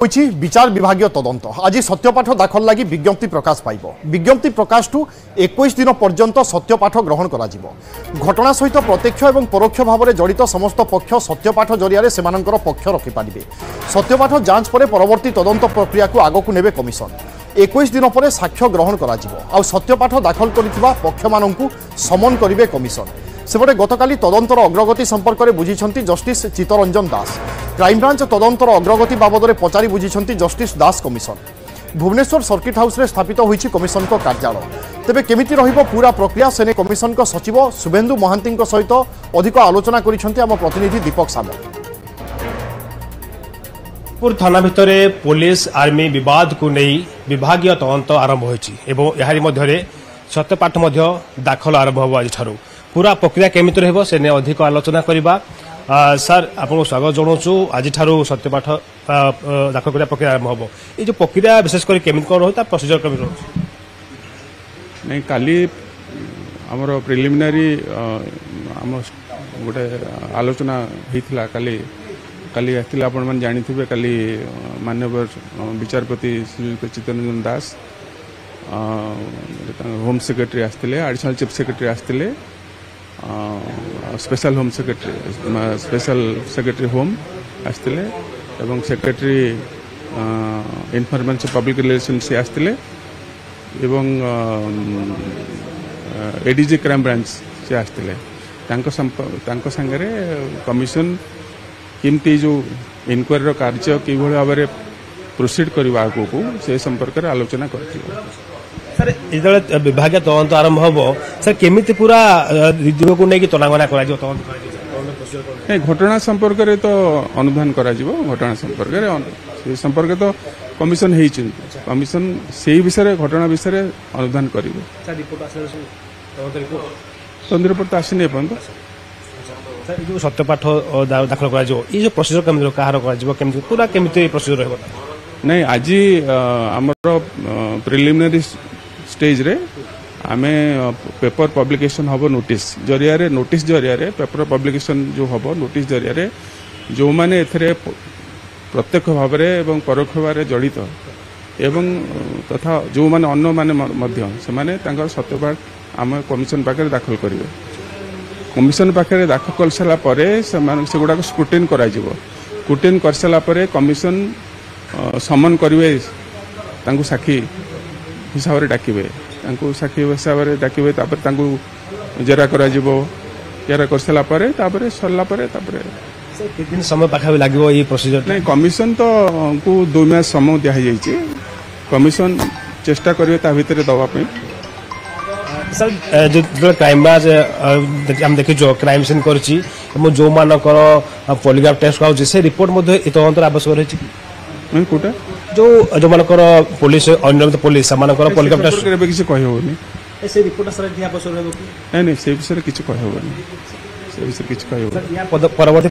विचार विभागीय तदंत आज सत्यपाठ दाखल लगी विज्ञप्ति प्रकाश पाइब। विज्ञप्ति प्रकाश 21 दिन पर्यंत सत्यपाठ ग्रहण करा घटना सहित प्रत्यक्ष और परोक्ष भाव में जड़ित समस्त पक्ष सत्यपाठ जरिया से पक्ष रखिपारे। सत्यपाठ जांच पर परवर्ती तदंत प्रक्रिया को आगक नेबे कमिशन। 21 दिन पर साक्ष्य ग्रहण करा सत्यपाठ दाखल करिथिबा पक्ष माननकु समन करिवे कमिशन। सेपटे गतकाली तदंतर अग्रगति संपर्क में बुझिछंती जस्टिस चित्तरंजन दास। क्राइमब्रांच तदंतर अग्रगति बाबद में पचारि बुझिछंती जस्टिस दास कमिशन। भुवनेश्वर सर्किट हाउस रे स्थापित होईछि कमिशन को कार्यालय। तेबे केमिति रहिबो पूरा प्रक्रिया सेने कमिशन को सचिव शुभेन्दु महांती सहित अधिक आलोचना करिछंती आम प्रतिनिधि दीपक सामल। थाना भितर पुलिस आर्मी विवाद को नहीं विभागीय तदंत आरंभ होईछि एवं याहारी मध्यरे सत्यपाठ मध्य दाखल आरंभ हो। आज ठारू पूरा प्रक्रिया केमिति रहबो सेने अधिक आलोचना करिबा। सर आपको स्वागत जनाऊँ। आज ठारू सत्यपाठ दाखल करिया प्रक्रिया आरंभ हो। ये जो प्रक्रिया विशेष कर केमिति कोन रहता प्रोसीजर केमिति रहछ नहीं काली हमर प्रिलिमिनरी हम गोटे आलोचना होइथिला काली काली आथिला आपण मन जानिथिबे काली माननीय विचारपति श्री चित्तरंजन दास होम सेक्रेटरी आस्तिले एडिशनल चीफ सेक्रेटरी आस्तिले special home secretary special secretary home आस्तिले एवं सेक्रेटरी इनफॉरमेशन पब्लिक रिलेशन से आस्तिले एवं एडीजी क्राइम ब्रांच से आस्तिले तांको संगरे कमिशन किमती जो इनक्वारी कार्य कि भाव में प्रोसीड करने आगे को से संपर्क में आलोचना करथिल। सर जो विभाग तदंत आरंभ हम सर केमिति पूरा दिग को नहीं तनागना कर घटना संपर्क में तो अनुधान करा घटना संपर्क तो कमिशन है कमिशन से विषय घटना विषय अनुधान करेंगे। रिपोर्ट तो आसनी एपर्यंत जो सत्यपाठ दाखल कर जो प्रोसीजर केमिति कहार कर पूरा केमिति प्रोसीजर रहबो नहीं आज आमर प्रिलिमिनरी स्टेज रे आमे पेपर पब्लिकेशन हम नोटिस जरिया पेपर पब्लिकेशन जो हम नोटिस जरिया जो माने एथरे प्रत्यक्ष भाव में परोक्ष भाव में जड़ित एवं तथा जो माने अन्य माने मध्य से सत्यपाठ आम कमिशन पाखे दाखल करेंगे। कमिशन पाखे दाखल कर सारा से गुड़ाक स्क्रुटिन स्क्रुटिन कर सारा कमिशन समन करेंगे साक्षी हिसाब से डाकिबे साक्षी हिसाब से डाकिबे जेरा जेरा कर सारा सरला कितने समय पाखा लगे ये प्रोसीजर नहीं कमिशन तो को 2 मास समय दिखाई कमिशन चेष्टा करेंगे भितर दवाई। सर जो क्राइम ब्रांच आम देखीचु क्राइम सीन कर जो मानकर पॉलीग्राफ टेस्ट हो से रिपोर्ट तदंत आवश्यक रही कोटा जो मानकर पुलिस अनियमित पुलिस पॉलीग्राफ टेस्ट किसी कहबनी से रिपोर्ट सर आवश्यक नहीं से विषय किसी कहबनी से विषय किसी कहबनी। परवर्ती